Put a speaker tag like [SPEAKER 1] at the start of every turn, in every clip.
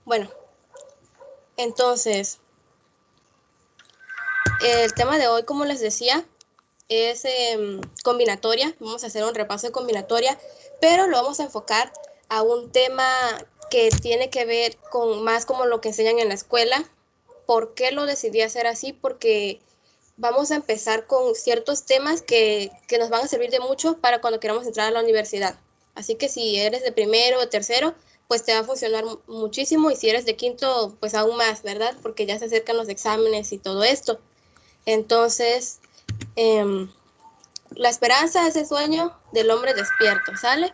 [SPEAKER 1] Bueno, entonces, el tema de hoy, como les decía, es combinatoria. Vamos a hacer un repaso de combinatoria, pero lo vamos a enfocar a un tema que tiene que ver con más como lo que enseñan en la escuela. ¿Por qué lo decidí hacer así? Porque vamos a empezar con ciertos temas que nos van a servir de mucho para cuando queramos entrar a la universidad. Así que si eres de primero o tercero, pues te va a funcionar muchísimo, y si eres de quinto, pues aún más, ¿verdad? Porque ya se acercan los exámenes y todo esto. Entonces, la esperanza es el sueño del hombre despierto, ¿sale?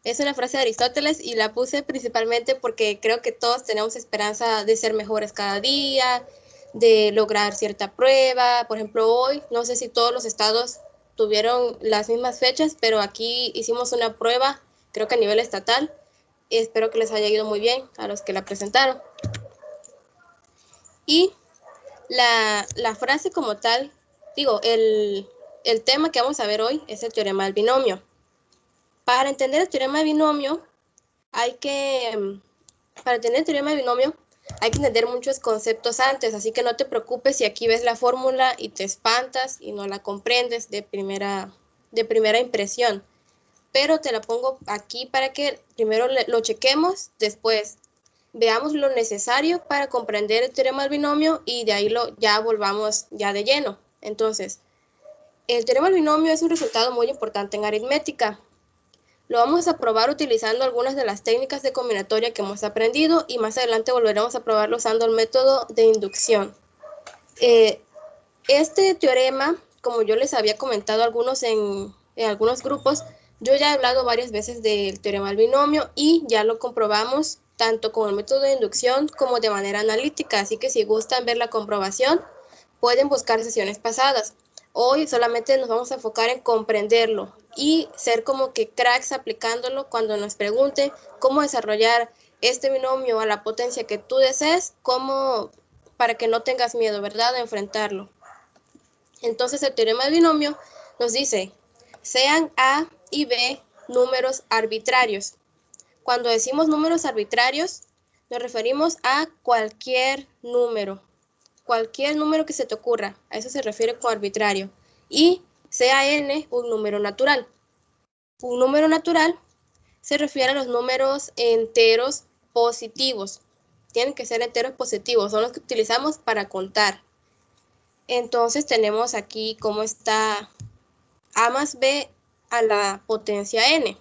[SPEAKER 1] Es una frase de Aristóteles y la puse principalmente porque creo que todos tenemos esperanza de ser mejores cada día, de lograr cierta prueba. Por ejemplo, hoy, no sé si todos los estados tuvieron las mismas fechas, pero aquí hicimos una prueba, creo que a nivel estatal, y espero que les haya ido muy bien a los que la presentaron. Y la frase como tal, digo, el tema que vamos a ver hoy es el teorema del binomio. Para entender el teorema de binomio, para entender el teorema de binomio, hay que entender muchos conceptos antes, así que no te preocupes si aquí ves la fórmula y te espantas y no la comprendes de primera impresión. Pero te la pongo aquí para que primero lo chequemos, después veamos lo necesario para comprender el teorema del binomio y de ahí ya volvamos ya de lleno. Entonces, el teorema del binomio es un resultado muy importante en aritmética. Lo vamos a probar utilizando algunas de las técnicas de combinatoria que hemos aprendido, y más adelante volveremos a probarlo usando el método de inducción. Este teorema, como yo les había comentado algunos en algunos grupos, yo ya he hablado varias veces del teorema del binomio y ya lo comprobamos tanto con el método de inducción como de manera analítica, así que si gustan ver la comprobación, pueden buscar sesiones pasadas. Hoy solamente nos vamos a enfocar en comprenderlo y ser como que cracks aplicándolo cuando nos pregunten cómo desarrollar este binomio a la potencia que tú desees, para que no tengas miedo, ¿verdad?, de enfrentarlo. Entonces el teorema del binomio nos dice, sean A y B números arbitrarios. Cuando decimos números arbitrarios, nos referimos a cualquier número que se te ocurra, a eso se refiere con arbitrario. Y sea n un número natural. Un número natural se refiere a los números enteros positivos. Tienen que ser enteros positivos, son los que utilizamos para contar. Entonces tenemos aquí cómo está a más b a la potencia n,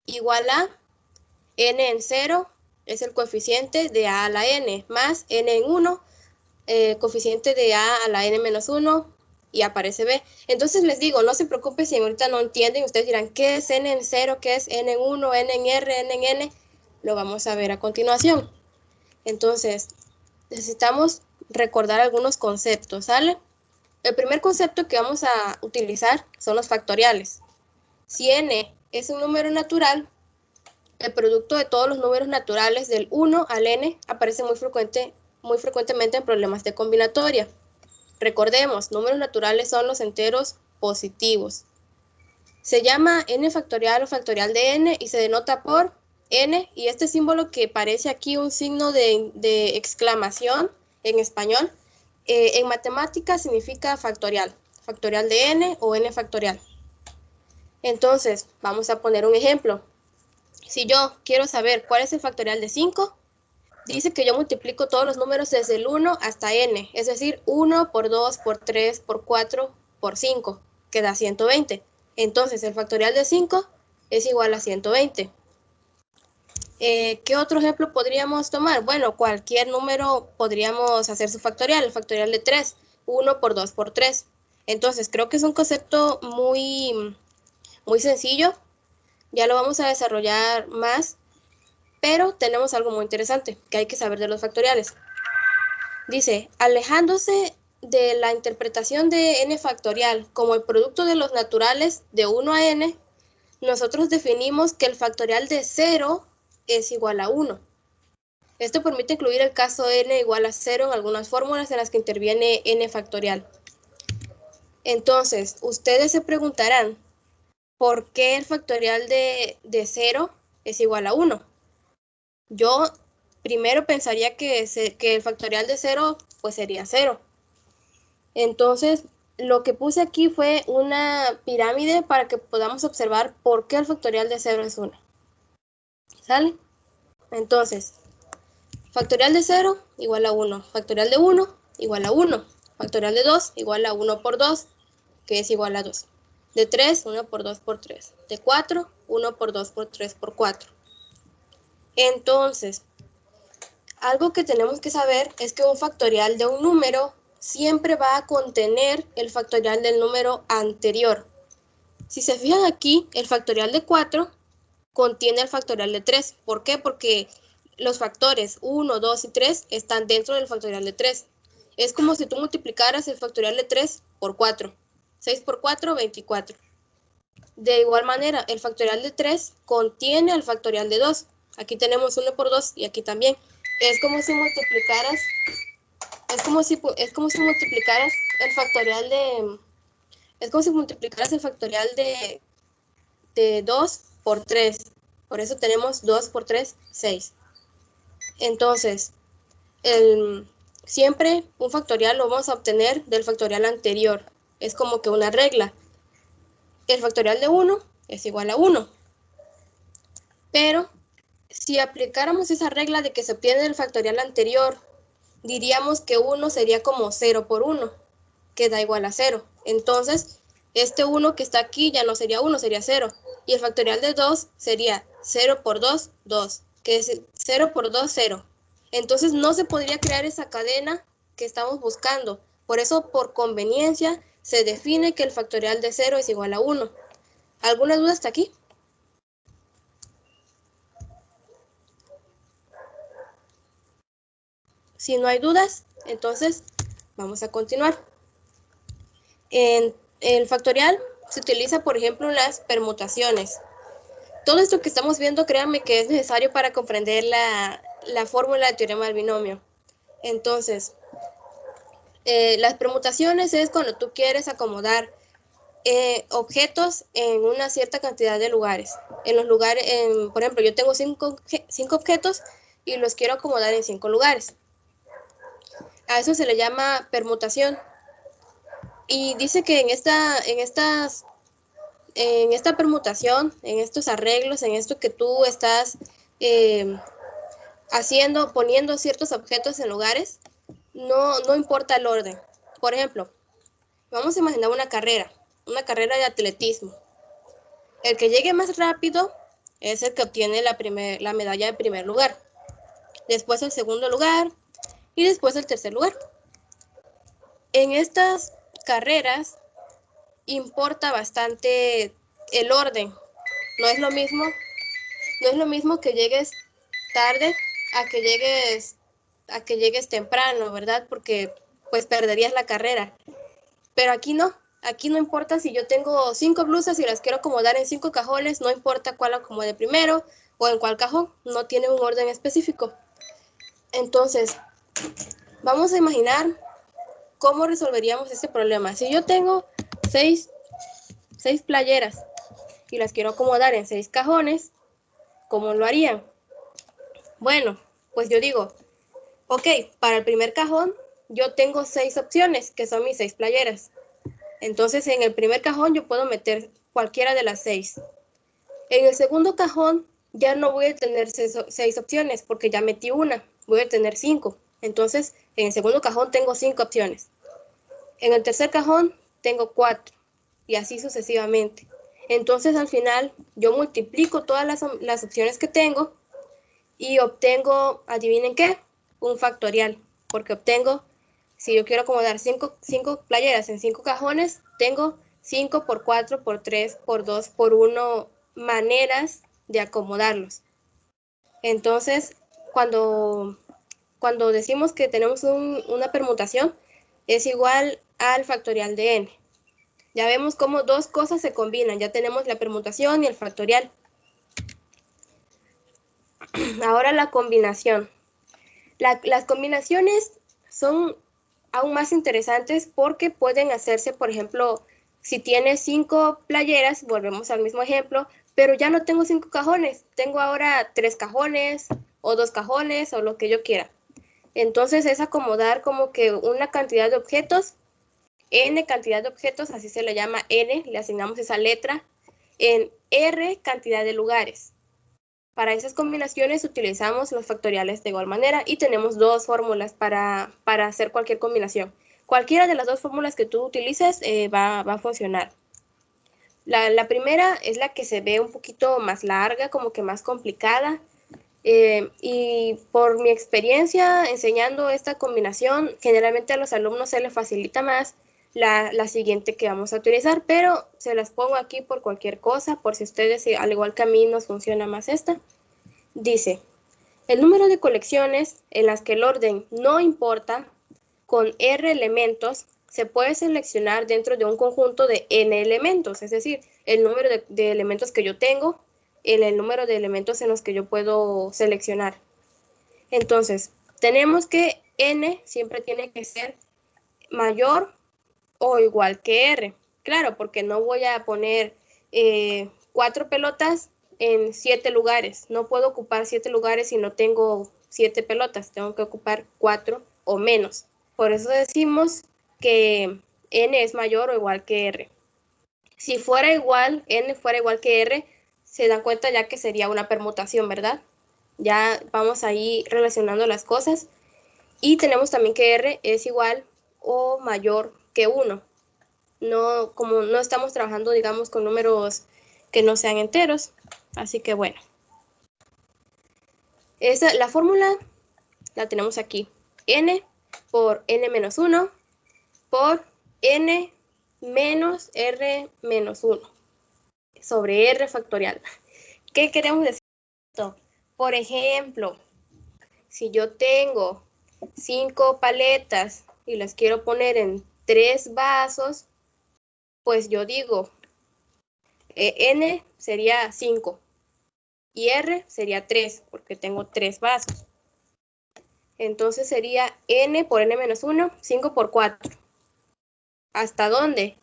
[SPEAKER 1] igual a n en 0 es el coeficiente de a la n, más n en 1, coeficiente de a la n menos 1, y aparece b. Entonces les digo, no se preocupen si ahorita no entienden. Ustedes dirán, ¿qué es n en 0? ¿Qué es n en 1? ¿N en r? ¿N en n? Lo vamos a ver a continuación. Entonces, necesitamos recordar algunos conceptos, ¿sale? El primer concepto que vamos a utilizar son los factoriales. Si n es un número natural, el producto de todos los números naturales del 1 al n aparece muy frecuentemente en problemas de combinatoria. Recordemos, números naturales son los enteros positivos. Se llama n factorial o factorial de n y se denota por n, y este símbolo que parece aquí un signo de exclamación en español, en matemáticas significa factorial de n o n factorial. Entonces, vamos a poner un ejemplo. Si yo quiero saber cuál es el factorial de 5, dice que yo multiplico todos los números desde el 1 hasta n, es decir, 1 por 2, por 3, por 4, por 5, que da 120. Entonces, el factorial de 5 es igual a 120. ¿Qué otro ejemplo podríamos tomar? Bueno, cualquier número podríamos hacer su factorial, el factorial de 3, 1 por 2 por 3. Entonces, creo que es un concepto muy sencillo, ya lo vamos a desarrollar más, pero tenemos algo muy interesante que hay que saber de los factoriales. Dice, alejándose de la interpretación de n factorial como el producto de los naturales de 1 a n, nosotros definimos que el factorial de 0 es igual a 1. Esto permite incluir el caso n igual a 0 en algunas fórmulas en las que interviene n factorial. Entonces, ustedes se preguntarán, ¿por qué el factorial de 0 es igual a 1? Yo primero pensaría que el factorial de 0 pues sería 0. Entonces, lo que puse aquí fue una pirámide para que podamos observar por qué el factorial de 0 es 1. ¿Sale? Entonces, factorial de 0 igual a 1. Factorial de 1 igual a 1. Factorial de 2 igual a 1 por 2, que es igual a 2. De 3, 1 por 2 por 3. De 4, 1 por 2 por 3 por 4. Entonces, algo que tenemos que saber es que un factorial de un número siempre va a contener el factorial del número anterior. Si se fijan aquí, el factorial de 4 contiene el factorial de 3. ¿Por qué? Porque los factores 1, 2 y 3 están dentro del factorial de 3. Es como si tú multiplicaras el factorial de 3 por 4. 6 por 4, 24. De igual manera, el factorial de 3 contiene el factorial de 2. Aquí tenemos 1 por 2 y aquí también. Es como si multiplicaras el factorial de... Es como si multiplicaras el factorial de 2 por 3. Por eso tenemos 2 por 3, 6. Entonces, siempre un factorial lo vamos a obtener del factorial anterior. Es como que una regla. El factorial de 1 es igual a 1. Pero si aplicáramos esa regla de que se obtiene el factorial anterior, diríamos que 1 sería como 0 por 1, que da igual a 0. Entonces, este 1 que está aquí ya no sería 1, sería 0. Y el factorial de 2 sería 0 por 2, 2, que es 0 por 2, 0. Entonces, no se podría crear esa cadena que estamos buscando. Por eso, por conveniencia, se define que el factorial de 0 es igual a 1. ¿Alguna duda hasta aquí? Si no hay dudas, entonces vamos a continuar. En el factorial se utiliza, por ejemplo, en las permutaciones. Todo esto que estamos viendo, créanme que es necesario para comprender la fórmula del teorema del binomio. Entonces, las permutaciones es cuando tú quieres acomodar objetos en una cierta cantidad de lugares. En los lugares, por ejemplo, yo tengo 5 objetos y los quiero acomodar en 5 lugares. A eso se le llama permutación. Y dice que en esta permutación, en estos arreglos, en esto que tú estás poniendo ciertos objetos en lugares, no importa el orden. Por ejemplo, vamos a imaginar una carrera de atletismo. El que llegue más rápido es el que obtiene la medalla de primer lugar. Después el segundo lugar y después el tercer lugar. En estas carreras importa bastante el orden. No es lo mismo que llegues tarde a que llegues temprano, ¿verdad? Porque pues perderías la carrera. Pero aquí no importa si yo tengo 5 blusas y las quiero acomodar en 5 cajones, no importa cuál acomode primero o en cuál cajón, no tiene un orden específico. Entonces, vamos a imaginar cómo resolveríamos este problema. Si yo tengo 6 playeras y las quiero acomodar en 6 cajones, ¿cómo lo harían? Bueno, pues yo digo, ok, para el primer cajón yo tengo 6 opciones, que son mis 6 playeras. Entonces, en el primer cajón yo puedo meter cualquiera de las 6. En el segundo cajón ya no voy a tener 6 opciones porque ya metí una, voy a tener 5. Entonces, en el segundo cajón tengo 5 opciones. En el tercer cajón tengo 4 y así sucesivamente. Entonces, al final, yo multiplico todas las opciones que tengo y obtengo, ¿adivinen qué? Un factorial, porque obtengo, si yo quiero acomodar 5 playeras en 5 cajones, tengo 5 por 4 por 3 por 2 por 1 maneras de acomodarlos. Entonces, cuando decimos que tenemos una permutación, es igual al factorial de n. Ya vemos cómo dos cosas se combinan, ya tenemos la permutación y el factorial. Ahora la combinación. Las combinaciones son aún más interesantes porque pueden hacerse, por ejemplo, si tienes 5 playeras, volvemos al mismo ejemplo, pero ya no tengo 5 cajones, tengo ahora 3 cajones, o 2 cajones o lo que yo quiera. Entonces es acomodar como que una cantidad de objetos, n cantidad de objetos, así se le llama n, le asignamos esa letra, en r cantidad de lugares. Para esas combinaciones utilizamos los factoriales de igual manera y tenemos dos fórmulas para hacer cualquier combinación. Cualquiera de las dos fórmulas que tú utilices va a funcionar. La primera es la que se ve un poquito más larga, como que más complicada. Y por mi experiencia enseñando esta combinación, generalmente a los alumnos se les facilita más la siguiente que vamos a utilizar, pero se las pongo aquí por cualquier cosa, por si ustedes, al igual que a mí, nos funciona más esta. Dice, el número de colecciones en las que el orden no importa, con r elementos, se puede seleccionar dentro de un conjunto de n elementos, es decir, el número de elementos que yo tengo, el número de elementos en los que yo puedo seleccionar. Entonces, tenemos que n siempre tiene que ser mayor o igual que r. Claro, porque no voy a poner 4 pelotas en 7 lugares. No puedo ocupar 7 lugares si no tengo 7 pelotas. Tengo que ocupar 4 o menos. Por eso decimos que n es mayor o igual que r. Si fuera igual, n fuera igual que r, se dan cuenta ya que sería una permutación, ¿verdad? Ya vamos ahí relacionando las cosas. Y tenemos también que r es igual o mayor que 1. No, como no estamos trabajando, digamos, con números que no sean enteros. Así que bueno. La fórmula la tenemos aquí. N por n menos 1 por n menos r menos 1 sobre r factorial. ¿Qué queremos decir esto? Por ejemplo, si yo tengo 5 paletas y las quiero poner en 3 vasos, pues yo digo, n sería 5 y r sería 3, porque tengo 3 vasos. Entonces sería n por n menos 1, 5 por 4. ¿Hasta dónde?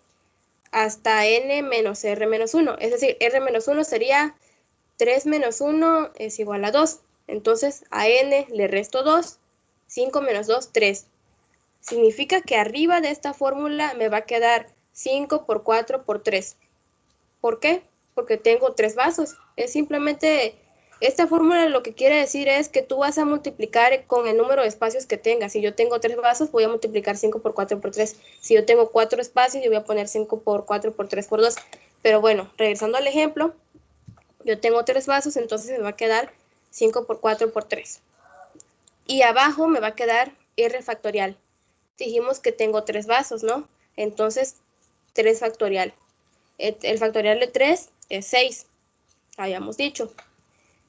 [SPEAKER 1] Hasta n menos r menos 1. Es decir, r menos 1 sería 3 menos 1 es igual a 2. Entonces a n le resto 2. 5 menos 2, 3. Significa que arriba de esta fórmula me va a quedar 5 por 4 por 3. ¿Por qué? Porque tengo 3 vasos. Es simplemente, esta fórmula lo que quiere decir es que tú vas a multiplicar con el número de espacios que tengas. Si yo tengo 3 vasos, voy a multiplicar 5 por 4 por 3. Si yo tengo 4 espacios, yo voy a poner 5 por 4 por 3 por 2. Pero bueno, regresando al ejemplo, yo tengo 3 vasos, entonces me va a quedar 5 por 4 por 3. Y abajo me va a quedar r factorial. Dijimos que tengo 3 vasos, ¿no? Entonces, 3 factorial. El factorial de 3 es 6, habíamos dicho.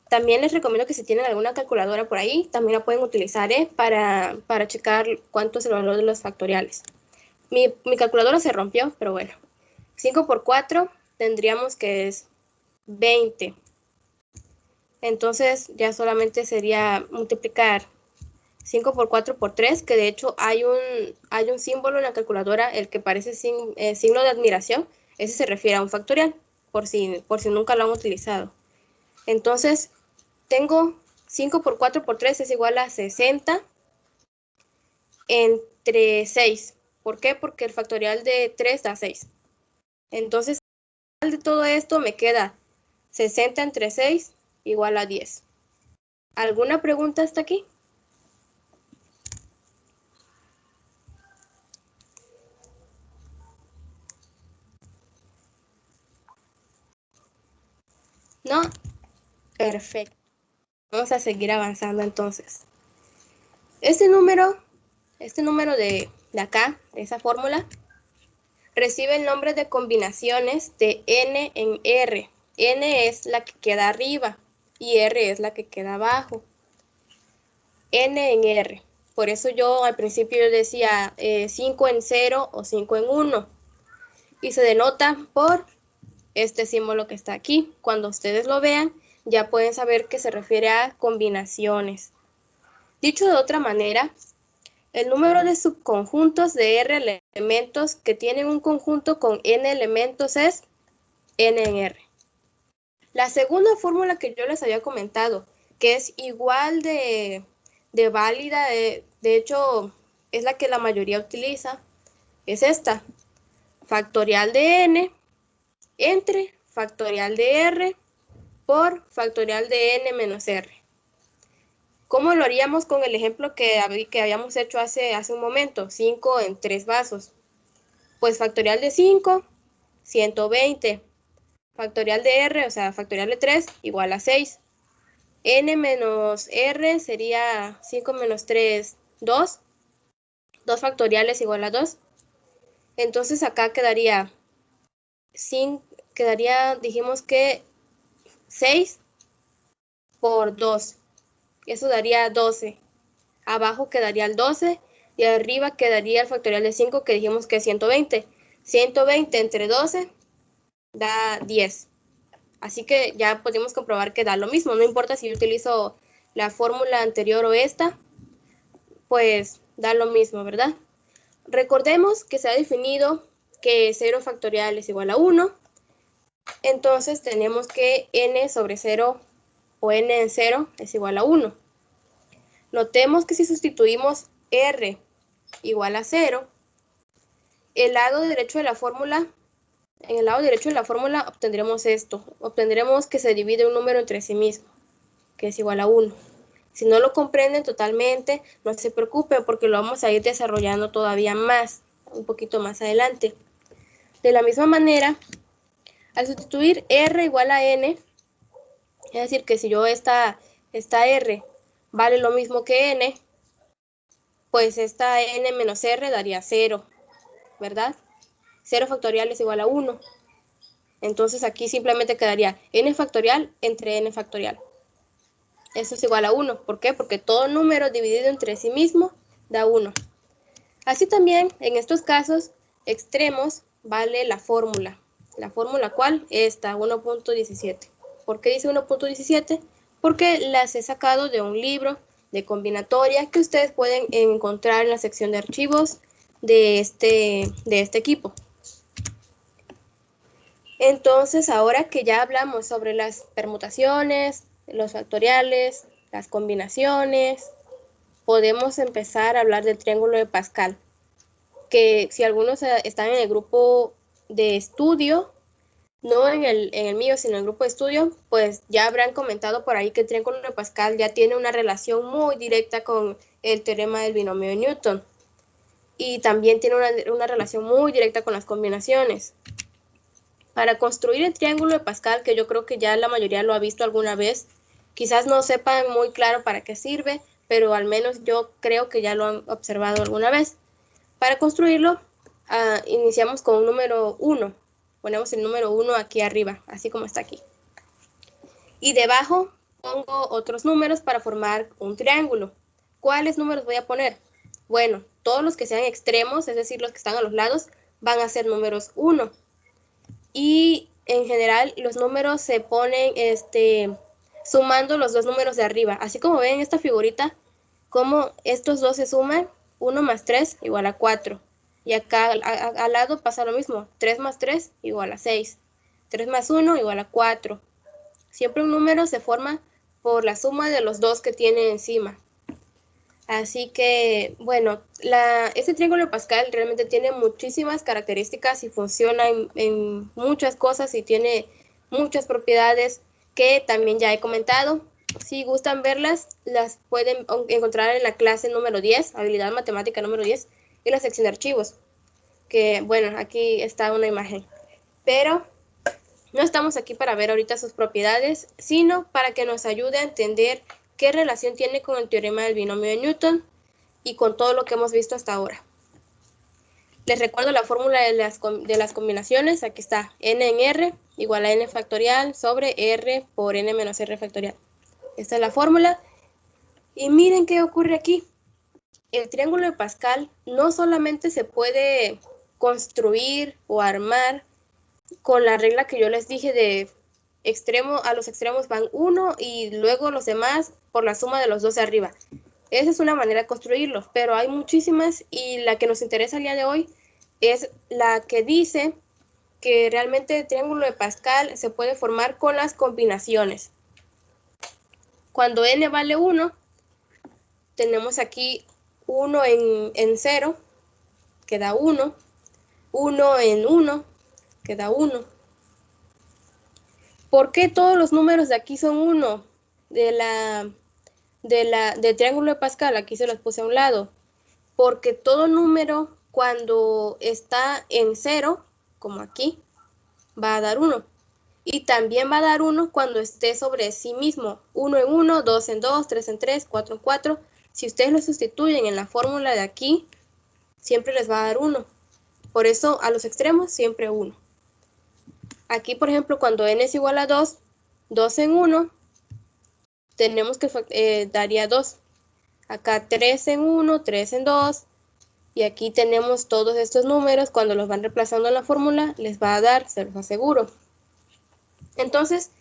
[SPEAKER 1] También les recomiendo que si tienen alguna calculadora por ahí, también la pueden utilizar para checar cuánto es el valor de los factoriales. Mi calculadora se rompió, pero bueno. 5 por 4 tendríamos que es 20. Entonces ya solamente sería multiplicar 5 por 4 por 3, que de hecho hay un símbolo en la calculadora, el que parece signo de admiración. Ese se refiere a un factorial, por si nunca lo han utilizado. Entonces, tengo 5 por 4 por 3 es igual a 60 entre 6. ¿Por qué? Porque el factorial de 3 da 6. Entonces, al de todo esto me queda 60 entre 6 igual a 10. ¿Alguna pregunta hasta aquí? ¿No? Perfecto. Vamos a seguir avanzando entonces. Este número de acá, de esa fórmula, recibe el nombre de combinaciones de n en r. N es la que queda arriba y r es la que queda abajo. N en r. Por eso yo al principio decía 5 en 0 o 5 en 1. Y se denota por este símbolo que está aquí. Cuando ustedes lo vean, ya pueden saber que se refiere a combinaciones. Dicho de otra manera, el número de subconjuntos de r elementos que tienen un conjunto con n elementos es n en r. La segunda fórmula que yo les había comentado, que es igual de válida, de hecho es la que la mayoría utiliza, es esta, factorial de n entre factorial de r por factorial de n menos r. ¿Cómo lo haríamos con el ejemplo que habíamos hecho hace un momento? 5 en 3 vasos. Pues factorial de 5, 120. Factorial de r, o sea, factorial de 3, igual a 6. N menos r sería 5 menos 3, 2. 2 factoriales igual a 2. Entonces acá quedaría, dijimos que 6 por 2. Eso daría 12. Abajo quedaría el 12 y arriba quedaría el factorial de 5 que dijimos que es 120. 120 entre 12 da 10. Así que ya podemos comprobar que da lo mismo. No importa si yo utilizo la fórmula anterior o esta, pues da lo mismo, ¿verdad? Recordemos que se ha definido que 0 factorial es igual a 1. Entonces tenemos que n sobre 0 o n en 0 es igual a 1. Notemos que si sustituimos r igual a 0, en el lado derecho de la fórmula obtendremos esto. Obtendremos que se divide un número entre sí mismo, que es igual a 1. Si no lo comprenden totalmente, no se preocupen porque lo vamos a ir desarrollando todavía más, un poquito más adelante. De la misma manera, al sustituir r igual a n, es decir, que si yo esta r vale lo mismo que n, pues esta n menos r daría 0, ¿verdad? 0 factorial es igual a 1. Entonces aquí simplemente quedaría n factorial entre n factorial. Eso es igual a 1. ¿Por qué? Porque todo número dividido entre sí mismo da 1. Así también, en estos casos extremos, vale la fórmula. ¿La fórmula cuál? Esta, 1.17. ¿Por qué dice 1.17? Porque las he sacado de un libro de combinatoria que ustedes pueden encontrar en la sección de archivos de este equipo. Entonces, ahora que ya hablamos sobre las permutaciones, los factoriales, las combinaciones, podemos empezar a hablar del triángulo de Pascal, que si algunos están en el grupo de estudio, no en el mío, sino en el grupo de estudio, pues ya habrán comentado por ahí que el triángulo de Pascal ya tiene una relación muy directa con el teorema del binomio de Newton. Y también tiene una relación muy directa con las combinaciones. Para construir el triángulo de Pascal, que yo creo que ya la mayoría lo ha visto alguna vez, quizás no sepan muy claro para qué sirve, pero al menos yo creo que ya lo han observado alguna vez. Para construirlo, iniciamos con un número 1. Ponemos el número 1 aquí arriba, así como está aquí. Y debajo pongo otros números para formar un triángulo. ¿Cuáles números voy a poner? Bueno, todos los que sean extremos, es decir, los que están a los lados, van a ser números 1. Y en general los números se ponen sumando los dos números de arriba. Así como ven en esta figurita, como estos dos se suman, 1 más 3 igual a 4. Y acá al lado pasa lo mismo, 3 más 3 igual a 6. 3 más 1 igual a 4. Siempre un número se forma por la suma de los dos que tiene encima. Así que, bueno, este triángulo de Pascal realmente tiene muchísimas características y funciona en muchas cosas y tiene muchas propiedades que también ya he comentado. Si gustan verlas, las pueden encontrar en la clase número 10, habilidad matemática número 10, y la sección de archivos, que, bueno, aquí está una imagen. Pero no estamos aquí para ver ahorita sus propiedades, sino para que nos ayude a entender qué relación tiene con el teorema del binomio de Newton y con todo lo que hemos visto hasta ahora. Les recuerdo la fórmula de las combinaciones. Aquí está, n en r igual a n factorial sobre r por n menos r factorial. Esta es la fórmula. Y miren qué ocurre aquí. El triángulo de Pascal no solamente se puede construir o armar con la regla que yo les dije de a los extremos van 1 y luego los demás por la suma de los dos de arriba. Esa es una manera de construirlo, pero hay muchísimas y la que nos interesa el día de hoy es la que dice que realmente el triángulo de Pascal se puede formar con las combinaciones. Cuando n vale 1, tenemos aquí 1 en 0, que da 1. 1 en 1, que da 1. ¿Por qué todos los números de aquí son 1? Del triángulo de Pascal, aquí se los puse a un lado. Porque todo número, cuando está en 0, como aquí, va a dar 1. Y también va a dar 1 cuando esté sobre sí mismo. 1 en 1, 2 en 2, 3 en 3, 4 en 4. Si ustedes lo sustituyen en la fórmula de aquí, siempre les va a dar 1. Por eso a los extremos siempre 1. Aquí, por ejemplo, cuando n es igual a 2, 2 en 1, tenemos que daría 2. Acá 3 en 1, 3 en 2. Y aquí tenemos todos estos números. Cuando los van reemplazando en la fórmula, les va a dar, se los aseguro. Entonces,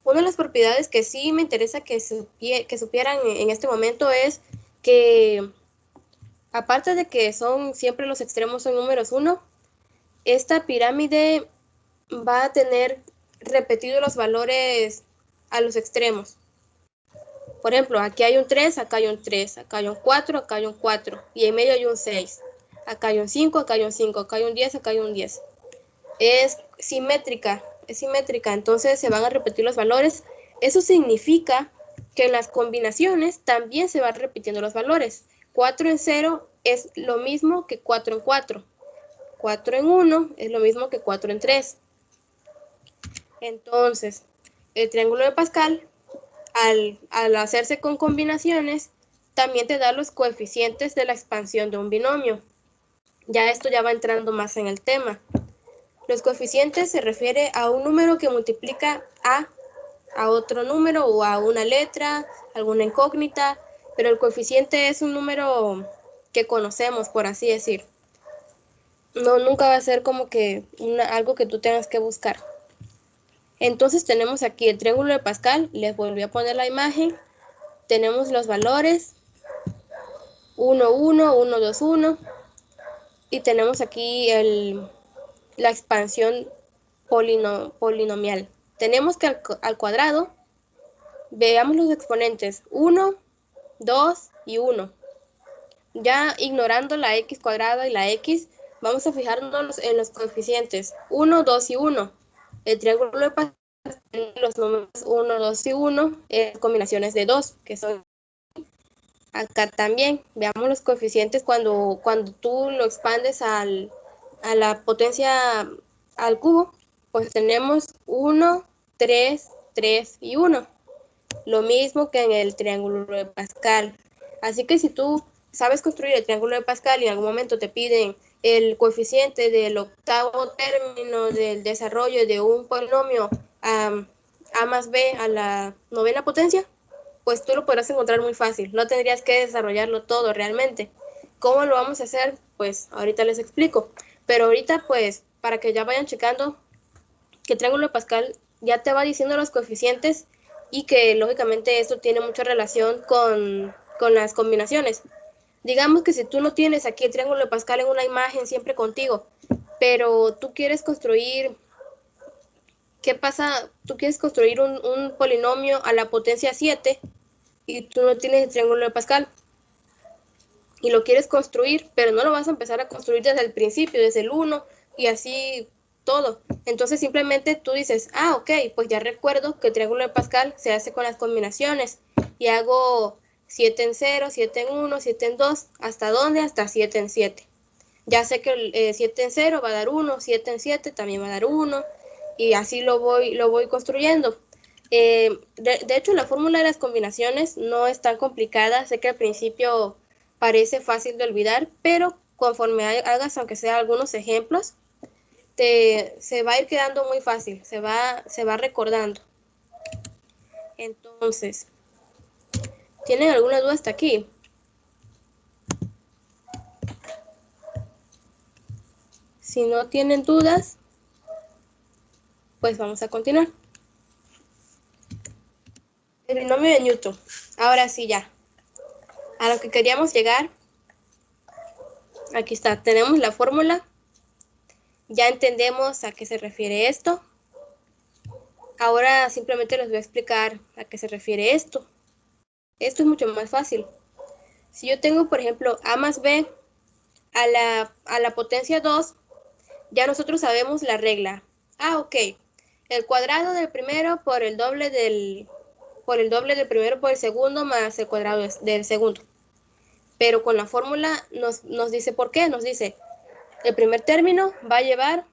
[SPEAKER 1] una de las propiedades que sí me interesa que supieran en este momento es que, aparte de que siempre los extremos son números 1, esta pirámide va a tener repetidos los valores a los extremos. Por ejemplo, aquí hay un 3, acá hay un 3, acá hay un 4, acá hay un 4, y en medio hay un 6. Acá hay un 5, acá hay un 5, acá hay un 10, acá hay un 10. Es simétrica, entonces se van a repetir los valores. Eso significa que en las combinaciones también se van repitiendo los valores. 4 en 0 es lo mismo que 4 en 4. 4 en 1 es lo mismo que 4 en 3. Entonces, el triángulo de Pascal, al hacerse con combinaciones, también te da los coeficientes de la expansión de un binomio. Ya esto ya va entrando más en el tema. Los coeficientes se refiere a un número que multiplica a otro número o a una letra, alguna incógnita, pero el coeficiente es un número que conocemos, por así decir. No, nunca va a ser como que algo que tú tengas que buscar. Entonces tenemos aquí el triángulo de Pascal, les volví a poner la imagen, tenemos los valores 1, 1, 1, 2, 1, y tenemos aquí la expansión polinomial. Tenemos que al cuadrado, veamos los exponentes 1, 2 y 1. Ya ignorando la x cuadrada y la x, vamos a fijarnos en los coeficientes 1, 2 y 1. El triángulo de Pascal tiene los números 1, 2 y 1, combinaciones de 2, que son acá también. Veamos los coeficientes cuando tú lo expandes a la potencia al cubo, pues tenemos 1, 3, 3 y 1. Lo mismo que en el triángulo de Pascal. Así que si tú sabes construir el triángulo de Pascal y en algún momento te piden el coeficiente del octavo término del desarrollo de un polinomio a más b a la novena potencia, pues tú lo podrás encontrar muy fácil. No tendrías que desarrollarlo todo realmente. ¿Cómo lo vamos a hacer? Pues ahorita les explico. Pero ahorita, pues, para que ya vayan checando que el triángulo de Pascal ya te va diciendo los coeficientes y que lógicamente esto tiene mucha relación con las combinaciones. Digamos que si tú no tienes aquí el triángulo de Pascal en una imagen siempre contigo, pero tú quieres construir, ¿qué pasa? Tú quieres construir un polinomio a la potencia 7 y tú no tienes el triángulo de Pascal y lo quieres construir, pero no lo vas a empezar a construir desde el principio, desde el 1 y así todo. Entonces simplemente tú dices, ok, pues ya recuerdo que el triángulo de Pascal se hace con las combinaciones y hago 7 en 0, 7 en 1, 7 en 2, ¿hasta dónde? Hasta 7 en 7. Ya sé que el 7 en 0 va a dar 1, 7 en 7 también va a dar 1 y así lo voy construyendo. De hecho, la fórmula de las combinaciones no es tan complicada. Sé que al principio parece fácil de olvidar, pero conforme hagas, aunque sea algunos ejemplos, se va a ir quedando muy fácil, se va recordando. Entonces, ¿tienen alguna duda hasta aquí? Si no tienen dudas, pues vamos a continuar. El binomio de Newton. Ahora sí, ya. A lo que queríamos llegar, aquí está, tenemos la fórmula. Ya entendemos a qué se refiere esto. Ahora simplemente les voy a explicar a qué se refiere esto. Esto es mucho más fácil. Si yo tengo, por ejemplo, a más b a la potencia 2, ya nosotros sabemos la regla. Ok, el cuadrado del primero por el doble del primero por el segundo más el cuadrado del segundo. Pero con la fórmula nos dice por qué. Nos dice, el primer término va a llevar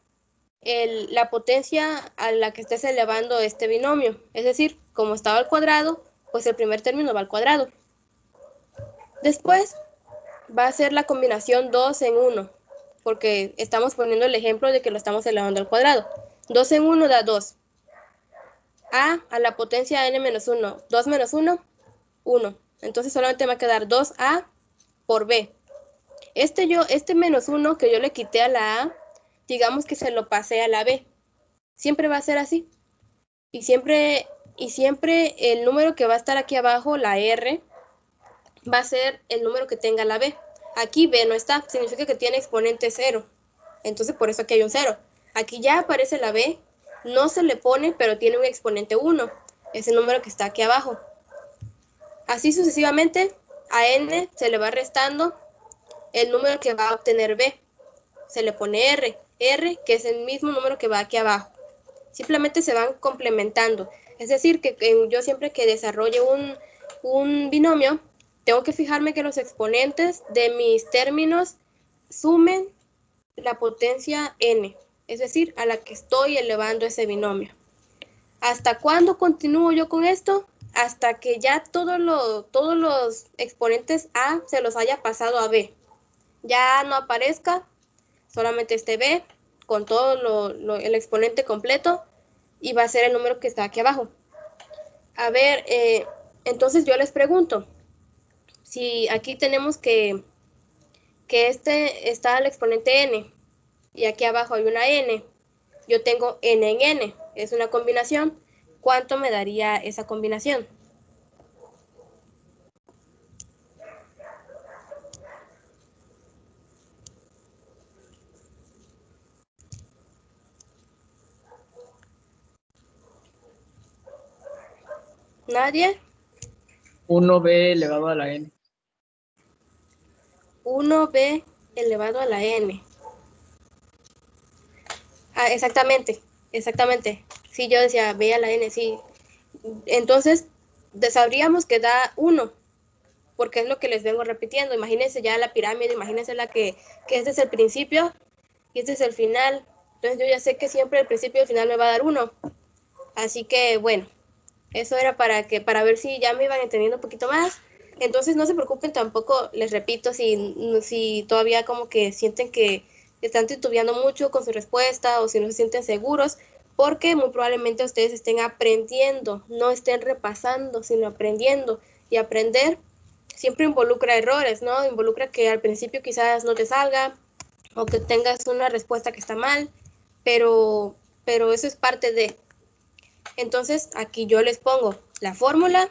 [SPEAKER 1] la potencia a la que estés elevando este binomio. Es decir, como estaba al cuadrado, pues el primer término va al cuadrado. Después va a ser la combinación 2 en 1, porque estamos poniendo el ejemplo de que lo estamos elevando al cuadrado. 2 en 1 da 2. A la potencia n menos 1. 2 menos 1, 1. Entonces solamente va a quedar 2a por b. Este menos 1 que yo le quité a la a, digamos que se lo pasé a la b. Siempre va a ser así. Y siempre el número que va a estar aquí abajo, la r, va a ser el número que tenga la b. Aquí b no está, significa que tiene exponente 0. Entonces por eso aquí hay un 0. Aquí ya aparece la b, no se le pone, pero tiene un exponente 1. Es el número que está aquí abajo. Así sucesivamente, a n se le va restando el número que va a obtener b. Se le pone r, que es el mismo número que va aquí abajo. Simplemente se van complementando. Es decir, que yo siempre que desarrolle un binomio, tengo que fijarme que los exponentes de mis términos sumen la potencia n, es decir, a la que estoy elevando ese binomio. ¿Hasta cuándo continúo yo con esto? Hasta que ya todos los exponentes a se los haya pasado a b. Ya no aparezca, solamente este b con todo el exponente completo y va a ser el número que está aquí abajo. A ver, entonces yo les pregunto, si aquí tenemos que este está el exponente n y aquí abajo hay una n, yo tengo n en n, es una combinación, ¿cuánto me daría esa combinación? ¿Nadie?
[SPEAKER 2] 1b elevado a la n.
[SPEAKER 1] 1b elevado a la n. Ah, exactamente. Sí, yo decía b a la n, sí. Entonces, sabríamos que da 1, porque es lo que les vengo repitiendo. Imagínense ya la pirámide, imagínense que este es el principio y este es el final. Entonces yo ya sé que siempre el principio y el final me va a dar 1. Así que, bueno, eso era para ver si ya me iban entendiendo un poquito más. Entonces no se preocupen tampoco, les repito, si todavía como que sienten que están titubeando mucho con su respuesta o si no se sienten seguros, porque muy probablemente ustedes estén aprendiendo, no estén repasando, sino aprendiendo. Y aprender siempre involucra errores, ¿no? Involucra que al principio quizás no te salga o que tengas una respuesta que está mal, pero eso es parte de. Entonces aquí yo les pongo la fórmula,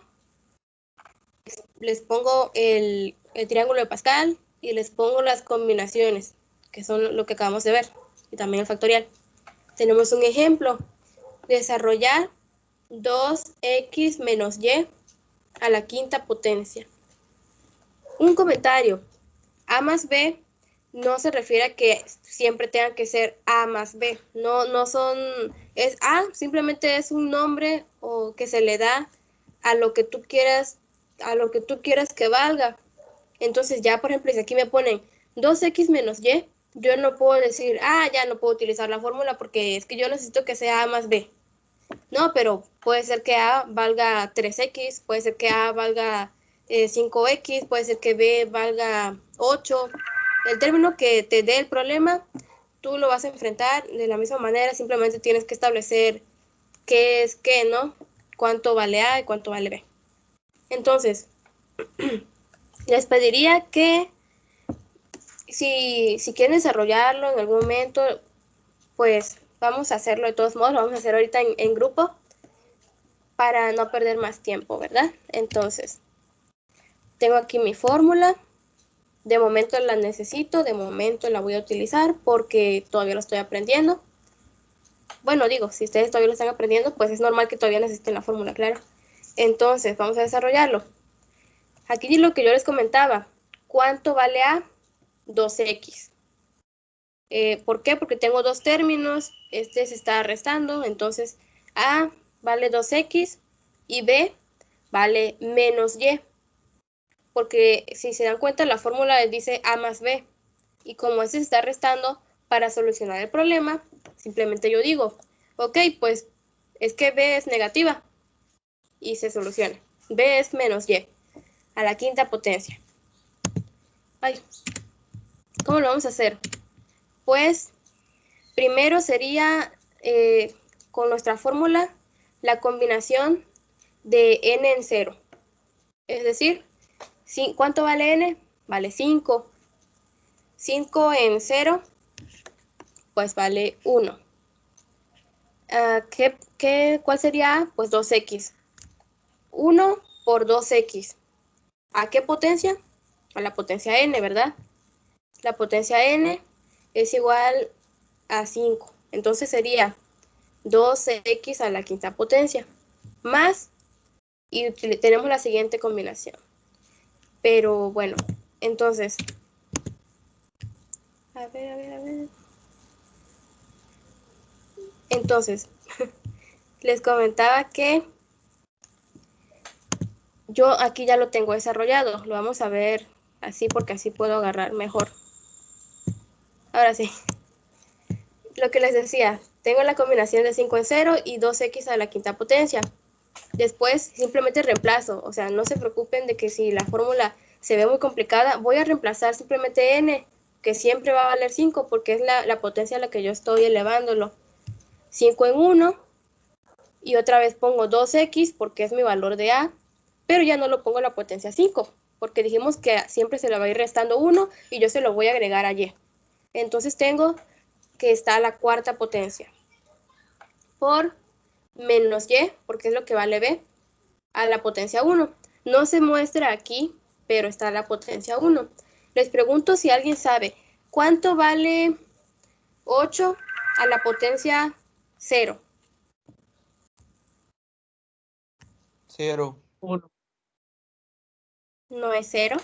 [SPEAKER 1] les pongo el triángulo de Pascal y les pongo las combinaciones, que son lo que acabamos de ver, y también el factorial. Tenemos un ejemplo, desarrollar 2x menos y a la quinta potencia. Un comentario, a más b no se refiere a que siempre tengan que ser a más b, no son, es a, simplemente es un nombre o que se le da a lo que tú quieras, que valga. Entonces ya, por ejemplo, si aquí me ponen 2x menos y, yo no puedo decir, ya no puedo utilizar la fórmula porque es que yo necesito que sea a más b. No, pero puede ser que a valga 3x, puede ser que a valga 5x, puede ser que b valga 8. El término que te dé el problema, tú lo vas a enfrentar de la misma manera, simplemente tienes que establecer qué es qué, ¿no? Cuánto vale a y cuánto vale b. Entonces, les pediría que si quieren desarrollarlo en algún momento, pues vamos a hacerlo de todos modos, lo vamos a hacer ahorita en grupo para no perder más tiempo, ¿verdad? Entonces, tengo aquí mi fórmula. De momento la necesito, de momento la voy a utilizar porque todavía lo estoy aprendiendo. Bueno, digo, si ustedes todavía lo están aprendiendo, pues es normal que todavía necesiten la fórmula, claro. Entonces, vamos a desarrollarlo. Aquí lo que yo les comentaba, ¿cuánto vale A? 2x. ¿Por qué? Porque tengo dos términos, este se está restando, entonces A vale 2x y B vale menos y, porque si se dan cuenta la fórmula dice A más B, y como este se está restando, para solucionar el problema, simplemente yo digo, ok, pues es que B es negativa, y se soluciona. B es menos y, a la quinta potencia. Ay, ¿cómo lo vamos a hacer? Pues primero sería con nuestra fórmula la combinación de n en 0. Es decir, ¿cuánto vale n? Vale 5. 5 en 0, pues vale 1. ¿Cuál sería A? Pues 2x. 1 por 2x. ¿A qué potencia? A la potencia n, ¿verdad? La potencia n es igual a 5. Entonces sería 2x a la quinta potencia más, y tenemos la siguiente combinación. Pero bueno, entonces, a ver. Entonces, les comentaba que yo aquí ya lo tengo desarrollado. Lo vamos a ver así porque así puedo agarrar mejor. Ahora sí. Lo que les decía, tengo la combinación de 5 en 0 y 2x a la quinta potencia. Después simplemente reemplazo, o sea, no se preocupen de que si la fórmula se ve muy complicada, voy a reemplazar simplemente n, que siempre va a valer 5 porque es la potencia a la que yo estoy elevándolo. 5 en 1, y otra vez pongo 2x porque es mi valor de A, pero ya no lo pongo a la potencia 5, porque dijimos que siempre se le va a ir restando 1 y yo se lo voy a agregar a y. Entonces tengo que está a la cuarta potencia por menos y, porque es lo que vale b, a la potencia 1. No se muestra aquí, pero está a la potencia 1. Les pregunto si alguien sabe cuánto vale 8 a la potencia 0.
[SPEAKER 3] 0.
[SPEAKER 2] 1.
[SPEAKER 1] No es 0.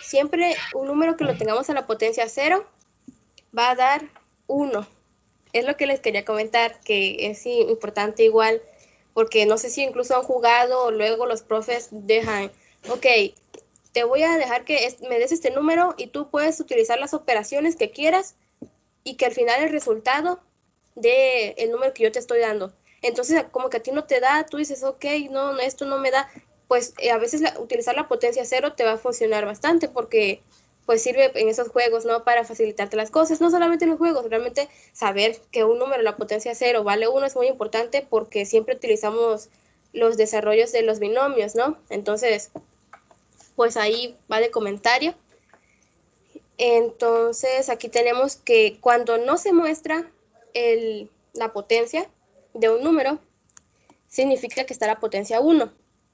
[SPEAKER 1] Siempre un número que lo tengamos a la potencia 0 va a dar 1. Es lo que les quería comentar, que es importante igual, porque no sé si incluso han jugado o luego los profes dejan, ok, te voy a dejar que me des este número y tú puedes utilizar las operaciones que quieras y que al final el resultado dé el número que yo te estoy dando. Entonces, como que a ti no te da, tú dices, ok, no, esto no me da, pues a veces utilizar la potencia 0 te va a funcionar bastante porque pues sirve en esos juegos, ¿no? Para facilitarte las cosas, no solamente en los juegos, realmente saber que un número, la potencia 0 vale 1 es muy importante porque siempre utilizamos los desarrollos de los binomios, ¿no? Entonces, pues ahí va de comentario. Entonces, aquí tenemos que cuando no se muestra la potencia de un número, significa que está a la potencia 1,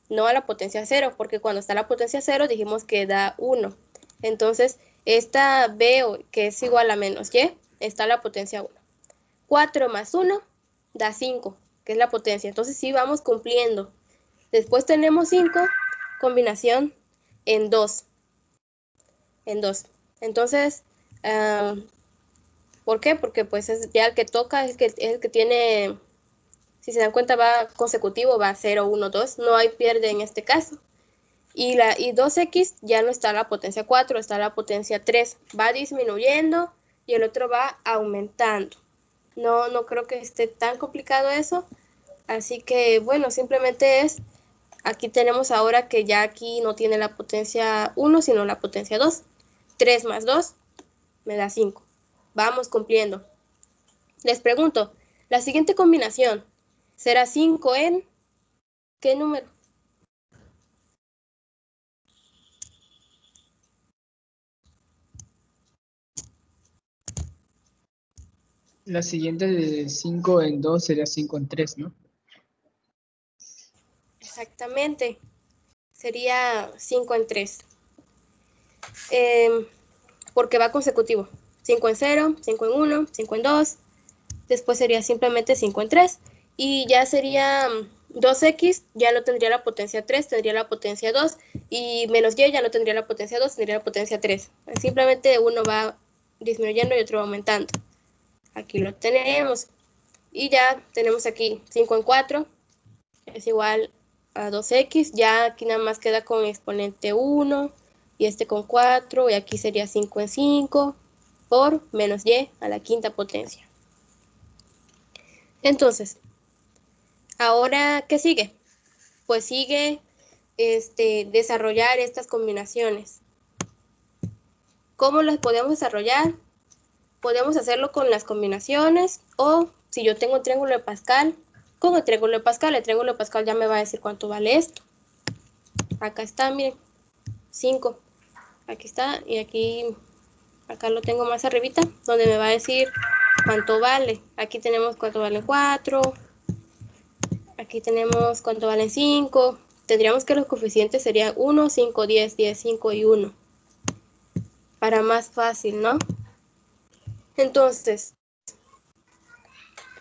[SPEAKER 1] no a la potencia 0, porque cuando está a la potencia 0 dijimos que da 1. Entonces, esta b, que es igual a menos y, está a la potencia 1. 4 más 1 da 5, que es la potencia. Entonces, sí vamos cumpliendo. Después tenemos 5, combinación en 2. En 2. Entonces, ¿por qué? Porque pues es ya el que toca, es el que tiene, si se dan cuenta, va consecutivo, va 0, 1, 2, no hay pierde en este caso. Y 2x ya no está a la potencia 4, está a la potencia 3, va disminuyendo y el otro va aumentando. No creo que esté tan complicado eso, así que bueno, simplemente es, aquí tenemos ahora que ya aquí no tiene la potencia 1, sino la potencia 2. 3 más 2 me da 5. Vamos cumpliendo. Les pregunto, la siguiente combinación será 5 en ¿qué número?
[SPEAKER 2] La siguiente de 5 en 2 sería 5 en 3, ¿no?
[SPEAKER 1] Exactamente, sería 5 en 3. Porque va consecutivo. 5 en 0, 5 en 1, 5 en 2. Después sería simplemente 5 en 3. Y ya sería 2x, ya no tendría la potencia 3, tendría la potencia 2. Y menos y ya no tendría la potencia 2, tendría la potencia 3. Simplemente uno va disminuyendo y otro va aumentando. Aquí lo tenemos. Y ya tenemos aquí 5 en 4 es igual a 2x. Ya aquí nada más queda con exponente 1 y este con 4. Y aquí sería 5 en 5 por menos y a la quinta potencia. Entonces, ahora, ¿qué sigue? Pues sigue desarrollar estas combinaciones. ¿Cómo las podemos desarrollar? Podemos hacerlo con las combinaciones o si yo tengo un triángulo de Pascal, con el triángulo de Pascal ya me va a decir cuánto vale esto. Acá está, miren, 5. Aquí está y acá lo tengo más arribita, donde me va a decir cuánto vale. Aquí tenemos cuánto valen 4. Aquí tenemos cuánto valen 5. Tendríamos que los coeficientes serían 1, 5, 10, 10, 5 y 1. Para más fácil, ¿no? Entonces,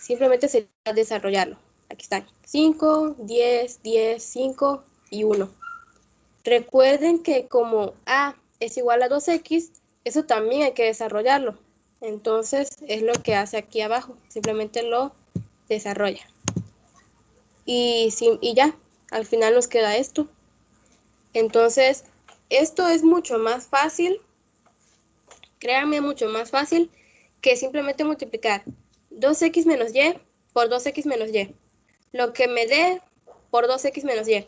[SPEAKER 1] simplemente sería desarrollarlo. Aquí están 5, 10, 10, 5 y 1. Recuerden que como A es igual a 2x, eso también hay que desarrollarlo. Entonces, es lo que hace aquí abajo. Simplemente lo desarrolla. Y ya, al final nos queda esto. Entonces, esto es mucho más fácil, créanme, mucho más fácil que simplemente multiplicar 2x menos y por 2x menos y. Lo que me dé por 2x menos y.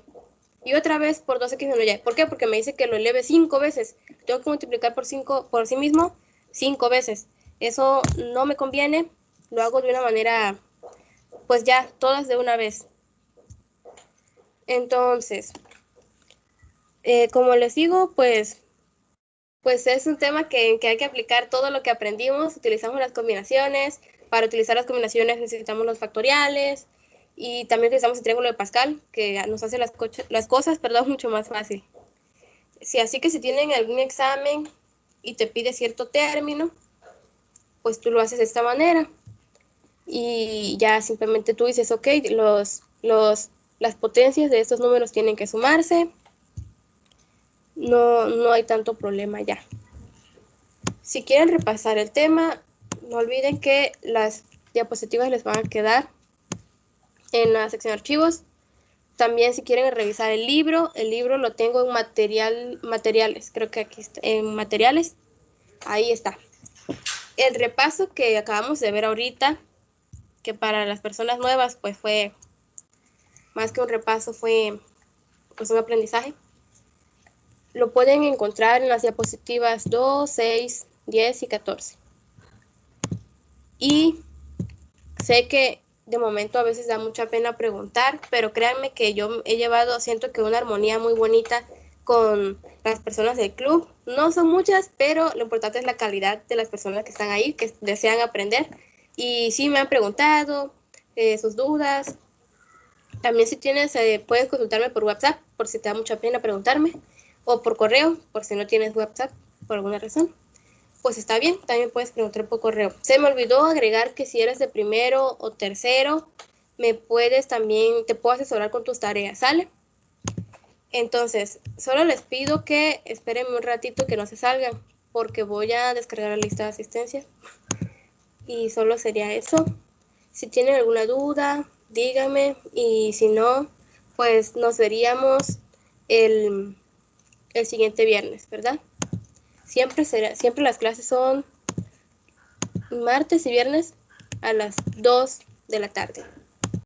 [SPEAKER 1] Y otra vez por 2x menos y. ¿Por qué? Porque me dice que lo eleve 5 veces. Tengo que multiplicar por 5 por sí mismo 5 veces. Eso no me conviene. Lo hago de una manera, pues ya, todas de una vez. Entonces, como les digo, pues es un tema que hay que aplicar todo lo que aprendimos. Utilizamos las combinaciones. Para utilizar las combinaciones necesitamos los factoriales. Y también utilizamos el triángulo de Pascal, que nos hace las cosas mucho más fácil. Así que si tienen algún examen y te pide cierto término, pues tú lo haces de esta manera. Y ya simplemente tú dices, ok, las potencias de estos números tienen que sumarse. No hay tanto problema ya. Si quieren repasar el tema, no olviden que las diapositivas les van a quedar en la sección de archivos. También si quieren revisar el libro lo tengo en materiales, creo que aquí está, en materiales, ahí está. El repaso que acabamos de ver ahorita, que para las personas nuevas pues fue más que un repaso, fue pues un aprendizaje. Lo pueden encontrar en las diapositivas 2, 6, 10 y 14. Y sé que de momento a veces da mucha pena preguntar, pero créanme que yo siento que una armonía muy bonita con las personas del club. No son muchas, pero lo importante es la calidad de las personas que están ahí, que desean aprender. Y sí me han preguntado sus dudas. También si tienes, puedes consultarme por WhatsApp, por si te da mucha pena preguntarme, o por correo, por si no tienes WhatsApp, por alguna razón. Pues está bien, también puedes preguntar por correo. Se me olvidó agregar que si eres de primero o tercero, te puedo asesorar con tus tareas, ¿sale? Entonces, solo les pido que esperen un ratito que no se salgan, porque voy a descargar la lista de asistencia. Y solo sería eso. Si tienen alguna duda, díganme, y si no, pues nos veríamos el siguiente viernes, ¿verdad? Siempre las clases son martes y viernes a las 2 de la tarde.